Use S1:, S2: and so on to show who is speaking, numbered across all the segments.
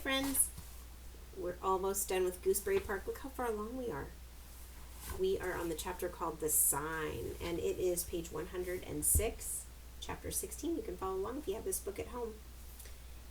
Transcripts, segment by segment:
S1: friends. We're almost done with Gooseberry Park. Look how far along we are. We are on the chapter called The Sign, and it is page 106, chapter 16. You can follow along if you have this book at home.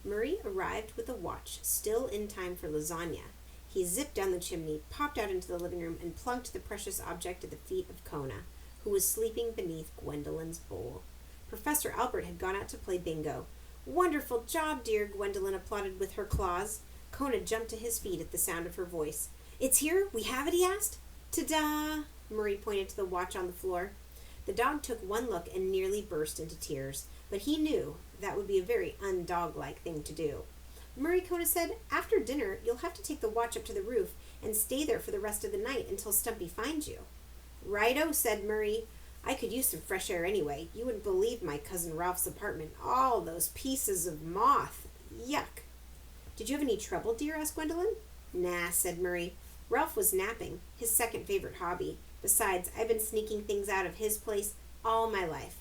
S1: Murray arrived with a watch, still in time for lasagna. He zipped down the chimney, popped out into the living room, and plunked the precious object at the feet of Kona, who was sleeping beneath Gwendolyn's bowl. Professor Albert had gone out to play bingo. "Wonderful job, dear," Gwendolyn applauded with her claws. Kona jumped to his feet at the sound of her voice. "It's here? We have it?" he asked. "Ta-da!" Murray pointed to the watch on the floor. The dog took one look and nearly burst into tears, but he knew that would be a very undog-like thing to do. "Murray," Kona said, "after dinner, you'll have to take the watch up to the roof and stay there for the rest of the night until Stumpy finds you." "Righto," said Murray. "I could use some fresh air anyway. You wouldn't believe my cousin Ralph's apartment. All those pieces of moth. Yuck." "Did you have any trouble, dear?" asked Gwendolyn. "Nah," said Murray. "Ralph was napping, his second favorite hobby. Besides, I've been sneaking things out of his place all my life."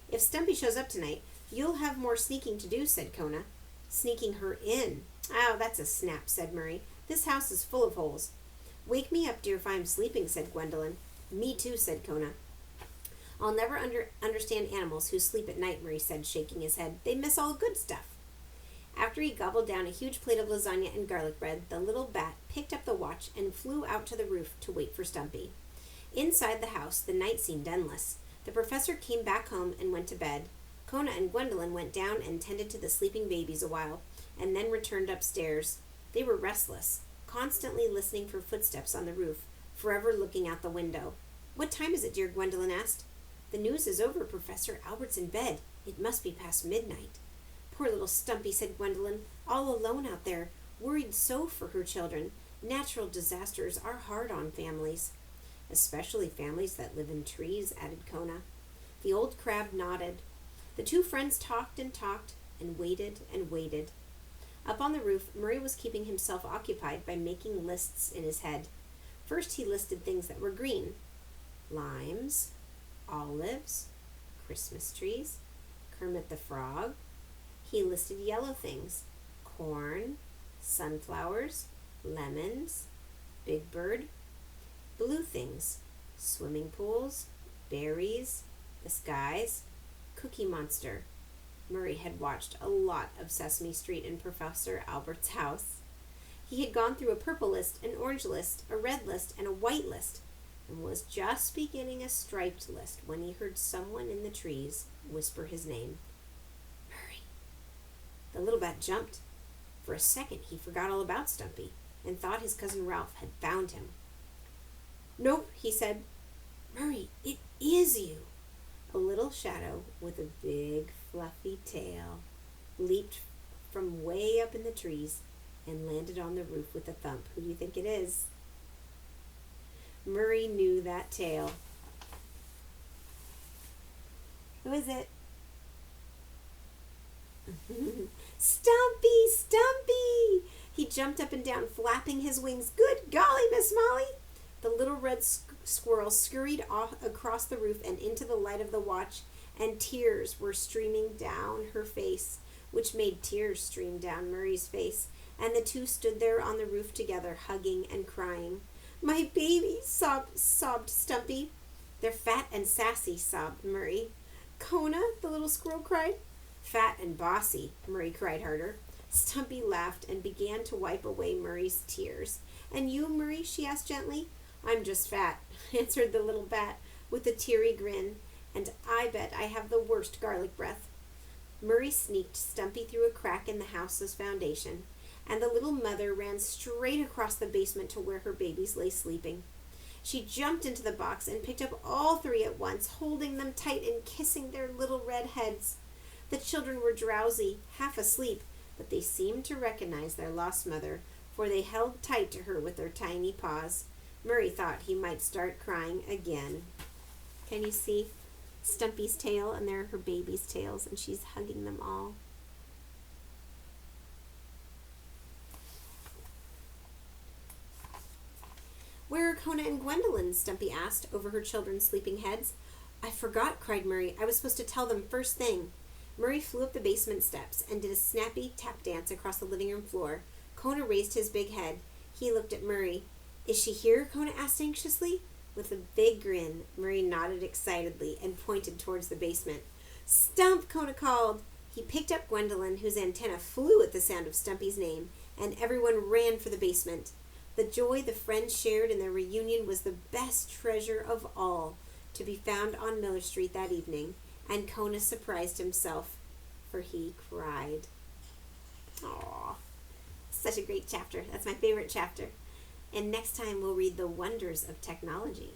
S1: "If Stumpy shows up tonight, you'll have more sneaking to do," said Kona. "Sneaking her in." "Oh, that's a snap," said Murray. "This house is full of holes." "Wake me up, dear, if I'm sleeping," said Gwendolyn. "Me too," said Kona. "I'll never understand animals who sleep at night," Murray said, shaking his head. "They miss all the good stuff." After he gobbled down a huge plate of lasagna and garlic bread, the little bat picked up the watch and flew out to the roof to wait for Stumpy. Inside the house, the night seemed endless. The professor came back home and went to bed. Kona and Gwendolyn went down and tended to the sleeping babies a while, and then returned upstairs. They were restless, constantly listening for footsteps on the roof, forever looking out the window. "What time is it, dear?" Gwendolyn asked. "The news is over, Professor. Albert's in bed. It must be past midnight." "Poor little Stumpy," said Gwendolyn, "all alone out there, worried so for her children. Natural disasters are hard on families." "Especially families that live in trees," added Kona. The old crab nodded. The two friends talked and waited and waited. Up on the roof, Murray was keeping himself occupied by making lists in his head. First he listed things that were green. Limes, olives, Christmas trees, Kermit the Frog. He listed yellow things. Corn, sunflowers, lemons, Big Bird. Blue things. Swimming pools, berries, the skies, Cookie Monster. Murray had watched a lot of Sesame Street in Professor Albert's house. He had gone through a purple list, an orange list, a red list, and a white list, and was just beginning a striped list when he heard someone in the trees whisper his name. "Murray." The little bat jumped. For a second he forgot all about Stumpy and thought his cousin Ralph had found him. "Nope," he said. "Murray, it is you." A little shadow with a big fluffy tail leaped from way up in the trees and landed on the roof with a thump. Who do you think it is? Murray knew that tail. Who is it? "Stumpy! Stumpy!" He jumped up and down, flapping his wings. "Good golly, Miss Molly!" The little red squirrel scurried off across the roof and into the light of the watch, and tears were streaming down her face, which made tears stream down Murray's face, and the two stood there on the roof together, hugging and crying. "My baby!" sobbed Stumpy. "They're fat and sassy," sobbed Murray. "Kona," the little squirrel cried. "Fat and bossy," Murray cried harder. Stumpy laughed and began to wipe away Murray's tears. "And you, Murray?" she asked gently. "I'm just fat," answered the little bat with a teary grin, "and I bet I have the worst garlic breath." Murray sneaked Stumpy through a crack in the house's foundation, and the little mother ran straight across the basement to where her babies lay sleeping. She jumped into the box and picked up all three at once, holding them tight and kissing their little red heads. The children were drowsy, half asleep, but they seemed to recognize their lost mother, for they held tight to her with their tiny paws. Murray thought he might start crying again. Can you see Stumpy's tail? And there are her baby's tails, and she's hugging them all. "Where are Kona and Gwendolyn?" Stumpy asked, over her children's sleeping heads. "I forgot," cried Murray. "I was supposed to tell them first thing." Murray flew up the basement steps and did a snappy tap dance across the living room floor. Kona raised his big head. He looked at Murray. Is she here? Kona asked anxiously. With a big grin, Murray nodded excitedly and pointed towards the basement. Stump! Kona called. He picked up Gwendolyn, whose antenna flew at the sound of Stumpy's name, and everyone ran for the basement. The joy the friends shared in their reunion was the best treasure of all to be found on Miller Street that evening, and Kona surprised himself, for he cried. Aww. Such a great chapter. That's my favorite chapter. And next time we'll read The Wonders of Technology.